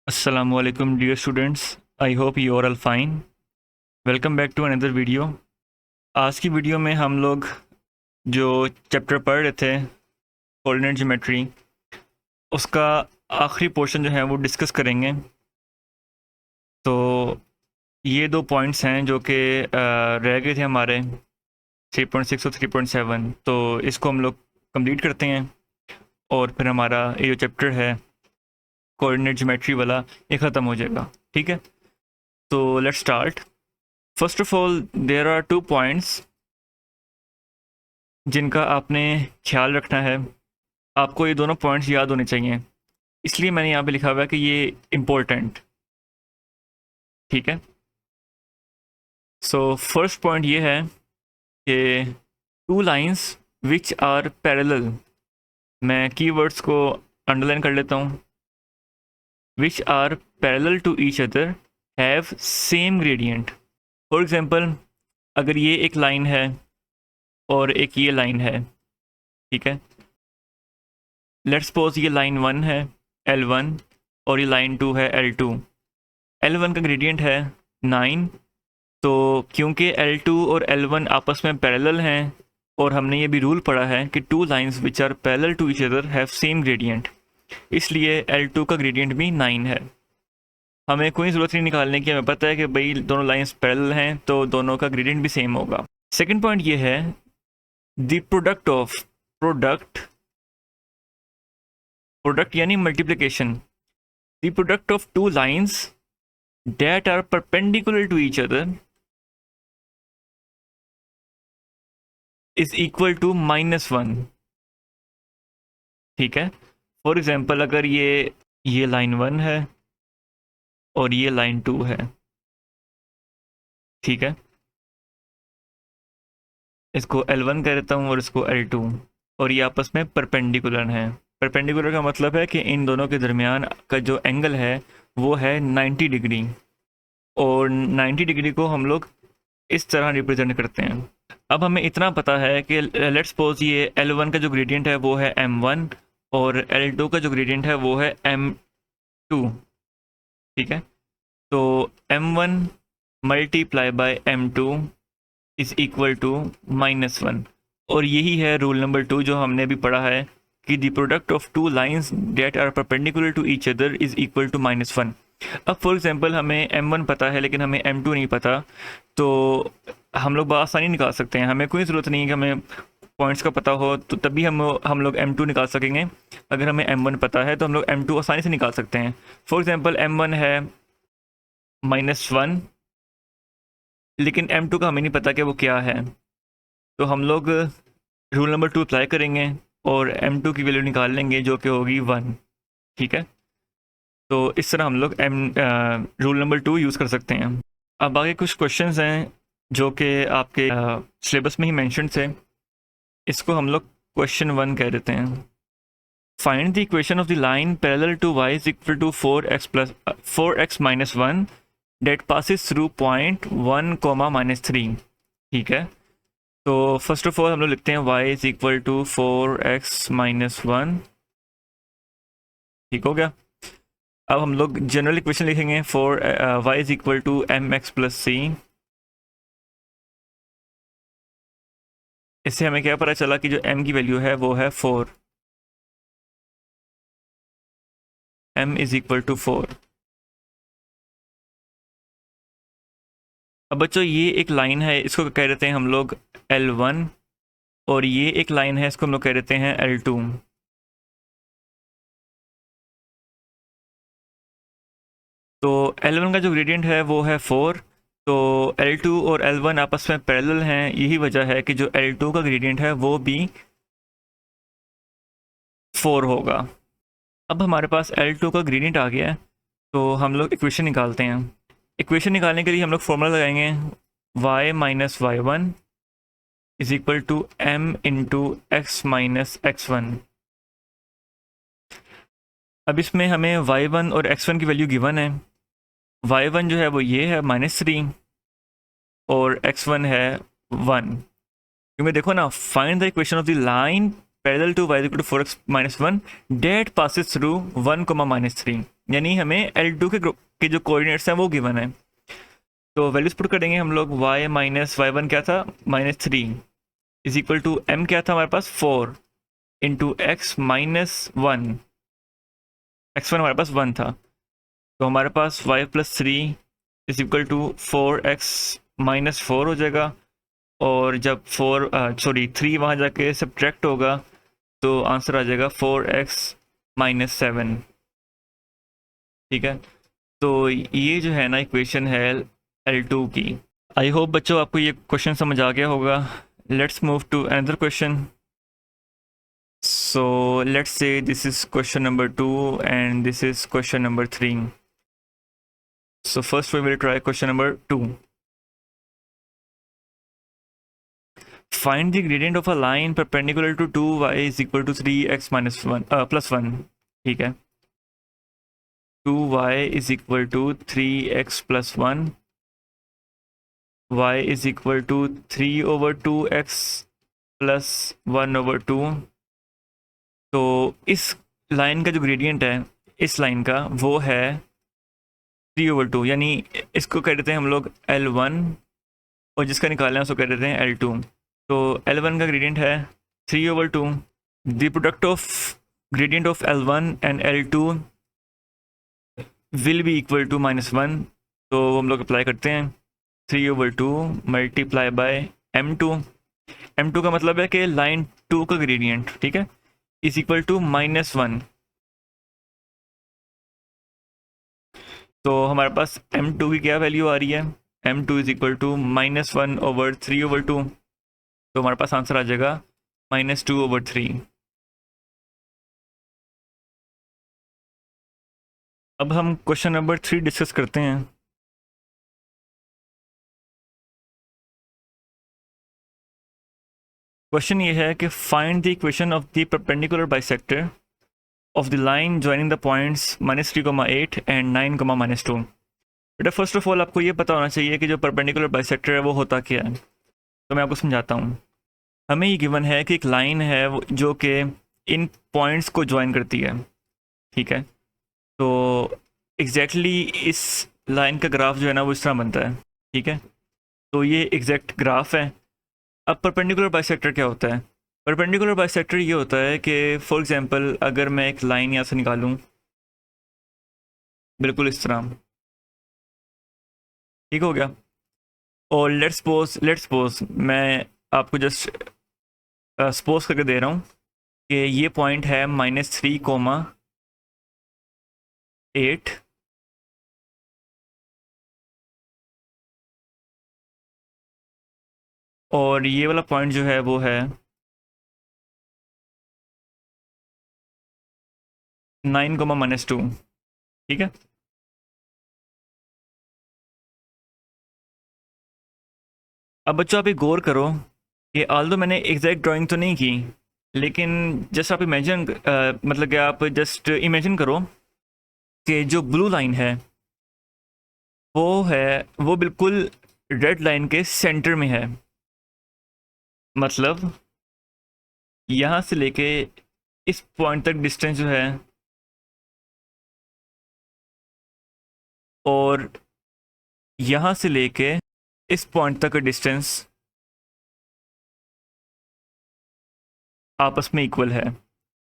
Assalamualaikum dear students. I hope you are all fine. Welcome back to another video. आज की video में हम लोग जो चैप्टर पढ़ रहे थे कोऑर्डिनेट ज्योमेट्री, उसका आखिरी पोर्शन जो है वो डिस्कस करेंगे। तो ये दो पॉइंट्स हैं जो कि रह गए थे हमारे 3.6 और 3.7, तो इसको हम लोग कंप्लीट करते हैं और फिर हमारा ये जो चैप्टर है कोऑर्डिनेट ज्योमेट्री वाला ये ख़त्म हो जाएगा। ठीक है, तो let's start. First of all there are 2 points जिनका आपने ख्याल रखना है। आपको ये दोनों पॉइंट्स याद होने चाहिए, इसलिए मैंने यहाँ पे लिखा हुआ है कि ये इम्पोर्टेंट। ठीक है, सो फर्स्ट पॉइंट ये है कि 2 लाइंस विच आर पैरेलल, मैं कीवर्ड्स को अंडरलाइन कर लेता हूँ, which are parallel to each other have same gradient. For example, अगर ये एक लाइन है और एक ये लाइन है, ठीक है, लेट्स सपोज ये लाइन 1 है L1 और ये लाइन 2 है L2। L1 का ग्रेडियंट है 9, तो क्योंकि L2 और L1 आपस में पैरेलल हैं और हमने ये भी रूल पढ़ा है कि 2 lines which are parallel to each other have same gradient, इसलिए L2 का ग्रेडियंट भी 9 है। हमें कोई ज़रूरत नहीं निकालने की, हमें पता है कि भाई दोनों लाइंस पैरेलल हैं तो दोनों का ग्रेडियंट भी सेम होगा। सेकंड पॉइंट ये है द प्रोडक्ट यानी multiplication, the product of 2 lines that are perpendicular to each other is equal to -1। ठीक है, फॉर एग्जांपल अगर ये लाइन 1 है और ये लाइन 2 है, ठीक है, इसको L1 कह देता हूँ और इसको L2, और ये आपस में परपेंडिकुलर हैं। परपेंडिकुलर का मतलब है कि इन दोनों के दरमियान का जो एंगल है वो है 90 डिग्री, और 90 डिग्री को हम लोग इस तरह रिप्रेजेंट करते हैं। अब हमें इतना पता है कि लेट्स सपोज ये L1 का जो ग्रेडियंट है वो है M1 और L2 का जो ग्रेडियंट है वो है M2। ठीक है, तो M1 multiply by M2 is equal to -1, और यही है रूल नंबर 2 जो हमने भी पढ़ा है कि the product of 2 lines that are perpendicular to each other is equal to -1। अब फॉर एग्जांपल हमें M1 पता है लेकिन हमें M2 नहीं पता, तो हम लोग आसानी निकाल सकते हैं। हमें कोई ज़रूरत नहीं है कि हमें पॉइंट्स का पता हो, तो तभी हम लोग M2 निकाल सकेंगे। अगर हमें M1 पता है तो हम लोग M2 आसानी से निकाल सकते हैं। फॉर एग्जांपल M1 है -1, लेकिन M2 का हमें नहीं पता कि वो क्या है, तो हम लोग रूल नंबर 2 अप्लाई करेंगे और M2 की वैल्यू निकाल लेंगे जो कि होगी 1। ठीक है, तो इस तरह हम लोग रूल नंबर 2 यूज़ कर सकते हैं। अब आगे कुछ क्वेश्चंस हैं जो कि आपके सिलेबस में ही मेंशन थे, इसको हम लोग क्वेश्चन 1 कह देते हैं। Find the equation of the line parallel to y is equal to 4x minus 1 that passes through point 1, -3। ठीक है, तो फर्स्ट ऑफ ऑल हम लोग लिखते हैं y is equal to 4x minus 1। ठीक हो गया। अब हम लोग जनरल इक्वेशन लिखेंगे y is equal to mx plus c। इससे हमें क्या पता चला कि जो m की वैल्यू है वो है 4, m इज इक्वल टू 4। अब बच्चों ये एक लाइन है, इसको कह देते हैं हम लोग L1, और ये एक लाइन है, इसको हम लोग कह देते हैं L2। तो L1 का जो ग्रेडियंट है वो है 4, तो L2 और L1 आपस में पैरेलल हैं, यही वजह है कि जो L2 का ग्रेडियंट है वो भी 4 होगा। अब हमारे पास L2 का ग्रेडियंट आ गया है, तो हम लोग इक्वेशन निकालते हैं। इक्वेशन निकालने के लिए हम लोग फॉर्मूला लगाएंगे y minus y1 is equal to m into x minus x1। अब इसमें हमें y1 और x1 की वैल्यू गिवन है। y1 जो है वो ये है -3 और x1 है 1, क्योंकि देखो ना, find the equation of the line parallel to y equal to 4x minus 1 that passes through 1, -3। यानी हमें L2 के जो कोऑर्डिनेट्स हैं वो गिवन है। तो वैल्यूज पुट करेंगे हम लोग। y माइनस वाई वन क्या था, -3 इज इक्वल टू m क्या था हमारे पास 4 into x minus one, x1 हमारे पास 1 था। तो हमारे पास y plus 3 is equal to 4x minus 4 हो जाएगा। और जब 3 वहाँ जाके सब्ट्रैक्ट होगा तो आंसर आ जाएगा 4x माइनस 7। ठीक है, तो ये जो है ना इक्वेशन है L2 की। आई होप बच्चों आपको ये क्वेश्चन समझ आ गया होगा। Let's move to another question. So let's say this is question number 2 and this is question number 3। So first we will try question number 2। Find the gradient of a line perpendicular to 2y is equal to 3x minus 1 plus 1। ठीक है, 2y is equal to 3x plus 1, y is equal to 3/2x plus 1/2। तो इस line का जो gradient है इस line का वो है 3/2, यानी इसको कह देते हैं हम लोग L1 और जिसका निकालना है उसको कह देते हैं L2। तो L1 का ग्रेडियंट है 3/2। The product of gradient of L1 and L2 will be equal to -1। तो हम लोग अप्लाई करते हैं 3/2 मल्टीप्लाई बाय M2। M2 का मतलब है कि लाइन 2 का ग्रेडियंट, ठीक है, इज इक्वल टू -1। तो हमारे पास M2 की क्या वैल्यू आ रही है, M2 इज इक्वल टू -1/3/2। तो हमारे पास आंसर आ जाएगा -2/3। अब हम क्वेश्चन नंबर 3 डिस्कस करते हैं। क्वेश्चन ये है कि find the equation of the perpendicular bisector of the line joining the points -3,8 and 9,-2। बेटा फर्स्ट ऑफ ऑल आपको ये पता होना चाहिए कि जो परपेंडिकुलर बाइसेक्टर है वो होता क्या है। तो मैं आपको समझाता हूँ। हमें ये गिवन है कि एक लाइन है जो कि इन पॉइंट्स को ज्वाइन करती है। ठीक है, तो एग्जैक्टली इस लाइन का ग्राफ जो है ना वो इस तरह बनता है। ठीक है, तो ये एग्जैक्ट ग्राफ है। अब परपेंडिकुलर बाइसेक्टर क्या होता है? परपेंडिकुलर बाइसेक्टर ये होता है कि फॉर एग्जांपल अगर मैं एक लाइन यहाँ से निकालूं बिल्कुल इस तरह, ठीक हो गया, और लेट्स सपोज मैं आपको जस्ट सपोज करके दे रहा हूँ कि ये पॉइंट है -3,8 और ये वाला पॉइंट जो है वो है 9,-2। ठीक है, अब बच्चों आप एक गौर करो कि आल्दो मैंने एग्जैक्ट ड्राइंग तो नहीं की, लेकिन जस्ट आप इमेजिन मतलब कि आप जस्ट इमेजिन करो कि जो ब्लू लाइन है वो बिल्कुल रेड लाइन के सेंटर में है। मतलब यहाँ से लेके इस पॉइंट तक डिस्टेंस जो है और यहाँ से लेके इस पॉइंट तक का डिस्टेंस आपस में इक्वल है।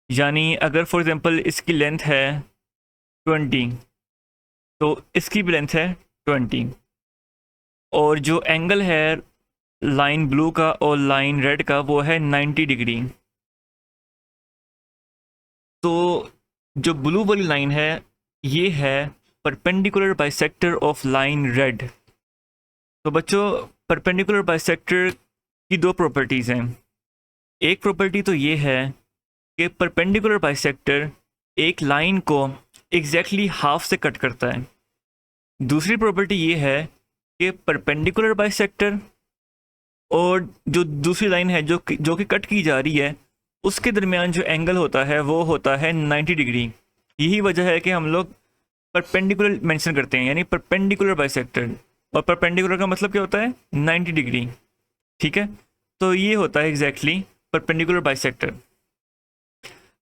यानी अगर फॉर एग्जांपल इसकी लेंथ है 20 तो इसकी भी लेंथ है 20, और जो एंगल है लाइन ब्लू का और लाइन रेड का वो है 90 डिग्री। तो जो ब्लू वाली लाइन है ये है perpendicular bisector of line red. तो बच्चों परपेंडिकुलर बाइसेक्टर की दो प्रॉपर्टीज़ हैं। एक प्रॉपर्टी तो ये है कि परपेंडिकुलर बाइसेक्टर एक लाइन को एग्जैक्टली हाफ से कट करता है। दूसरी प्रॉपर्टी ये है कि परपेंडिकुलर बाइसेक्टर और जो दूसरी लाइन है जो कि कट की जा रही है उसके दरमियान जो एंगल होता है वो होता है 90 डिग्री। यही वजह है कि हम लोग परपेंडिकुलर मेंशन करते हैं, यानी परपेंडिकुलर बाइसेक्टर। और परपेंडिकुलर का मतलब क्या होता है? 90 डिग्री। ठीक है, तो ये होता है एग्जैक्टली परपेंडिकुलर बाइसेक्टर।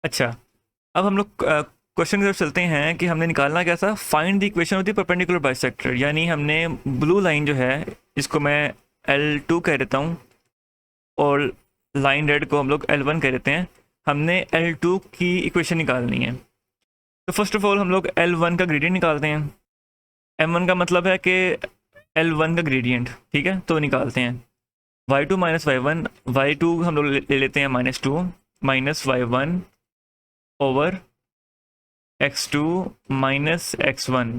अच्छा, अब हम लोग क्वेश्चन की तरफ चलते हैं कि हमने निकालना क्या था, find the equation of the perpendicular bisector. यानी हमने ब्लू लाइन जो है इसको मैं L2 कह देता हूँ और लाइन रेड को हम लोग L1 कह देते हैं। हमने L2 की इक्वेशन निकालनी है। तो फर्स्ट ऑफ ऑल हम लोग L1 का ग्रेडियंट निकालते हैं। M1 का मतलब है कि L1 का ग्रेडियंट, ठीक है, तो निकालते हैं। y2 माइनस y1, y2 हम लोग ले लेते हैं -2 minus y1 over x2 minus x1।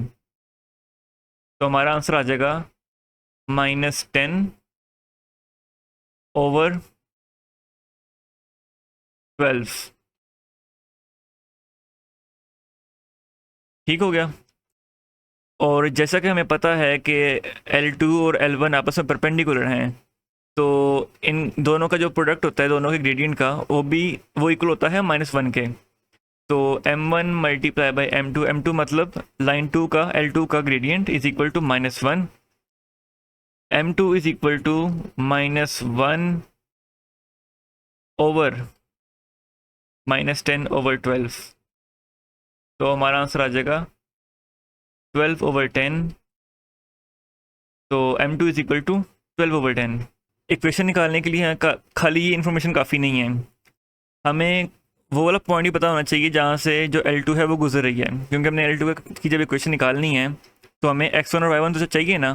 तो हमारा आंसर आ जाएगा -10 ओवर 12। ठीक हो गया। और जैसा कि हमें पता है कि L2 और L1 आपस में परपेंडिकुलर हैं, तो इन दोनों का जो प्रोडक्ट होता है दोनों के ग्रेडियंट का वो इक्वल होता है -1 के। तो M1 मल्टीप्लाई बाई M2 मतलब लाइन 2 का L2 का gradient is equal to -1, M2 is equal to -1 over -10 over 12। तो हमारा आंसर आ जाएगा 12 ओवर 10। तो M2 is equal to 12 over 10। Equation निकालने के लिए खाली ये इन्फॉर्मेशन काफ़ी नहीं है, हमें वो वाला पॉइंट ही पता होना चाहिए जहाँ से जो L2 है वो गुजर रही है। क्योंकि हमने L2 की जब इक्वेशन निकालनी है तो हमें x1 और y1 तो चाहिए ना,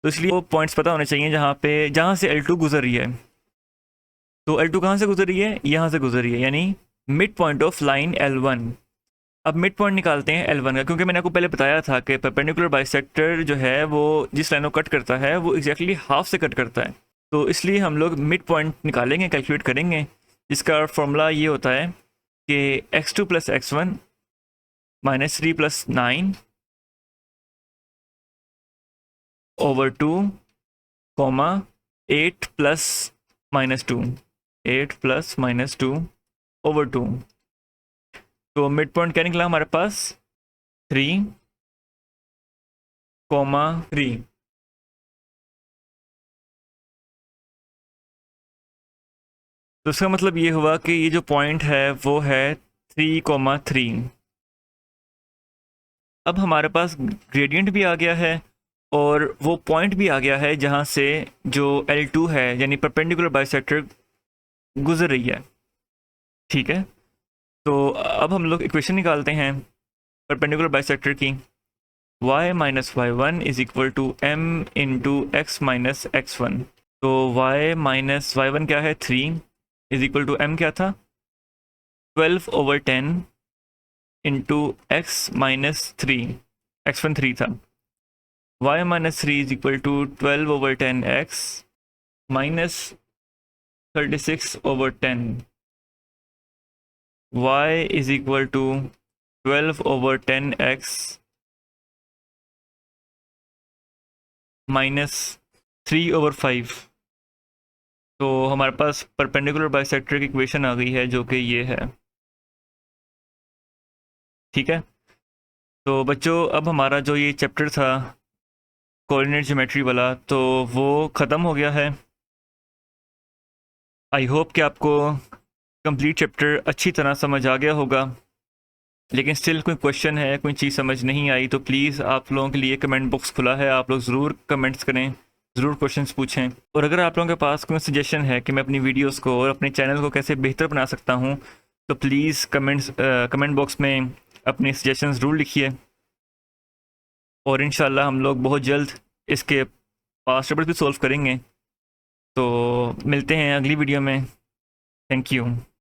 तो इसलिए वो पॉइंट्स पता होने चाहिए जहाँ से L2 गुजर रही है। तो L2 कहाँ से गुजर रही है, यहाँ से गुजर रही है, यानी mid point of line L1। अब मिड पॉइंट निकालते हैं L1 का, क्योंकि मैंने आपको पहले बताया था कि परपेंडिकुलर बाइसेक्टर जो है वो जिस लाइन को कट करता है वो एग्जैक्टली हाफ से कट करता है। तो इसलिए हम लोग मिड पॉइंट निकालेंगे, कैलकुलेट करेंगे। इसका फॉर्मूला ये होता है कि x2 plus x1 -3 plus 9 over 2 comma 8 plus -2, 8 plus -2 over 2। तो मिड पॉइंट क्या निकला हमारे पास 3, 3। तो इसका मतलब ये हुआ कि ये जो पॉइंट है वो है 3,3। अब हमारे पास ग्रेडियंट भी आ गया है और वो पॉइंट भी आ गया है जहाँ से जो L2 है यानी परपेंडिकुलर बाइसेक्टर गुजर रही है। ठीक है, तो अब हम लोग इक्वेशन निकालते हैं परपेंडिकुलर बाइसेक्टर की। y minus y1 is equal to m into x minus x1। तो y माइनस y1 क्या है 3 इज इक्वल टू m क्या था 12 over 10 into x minus 3, x1 3 था। y minus 3 is equal to 12 over 10 x minus 36 over 10। y is equal to 12 over 10 x minus 3 over 5। तो हमारे पास perpendicular bisector की equation आ गई है जो कि ये है। ठीक है, तो बच्चों अब हमारा जो ये चैप्टर था कोऑर्डिनेट ज्योमेट्री वाला तो वो ख़त्म हो गया है। आई होप कि आपको कंप्लीट चैप्टर अच्छी तरह समझ आ गया होगा। लेकिन स्टिल कोई क्वेश्चन है, कोई चीज़ समझ नहीं आई तो प्लीज़ आप लोगों के लिए कमेंट बॉक्स खुला है, आप लोग ज़रूर कमेंट्स करें, ज़रूर क्वेश्चंस पूछें। और अगर आप लोगों के पास कोई सजेशन है कि मैं अपनी वीडियोस को और अपने चैनल को कैसे बेहतर बना सकता हूं, तो प्लीज़ कमेंट बॉक्स में अपने सजेशन ज़रूर लिखिए। और इंशाल्लाह हम लोग बहुत जल्द इसके पास्ट पेपर्स भी सॉल्व करेंगे। तो मिलते हैं अगली वीडियो में। Thank you.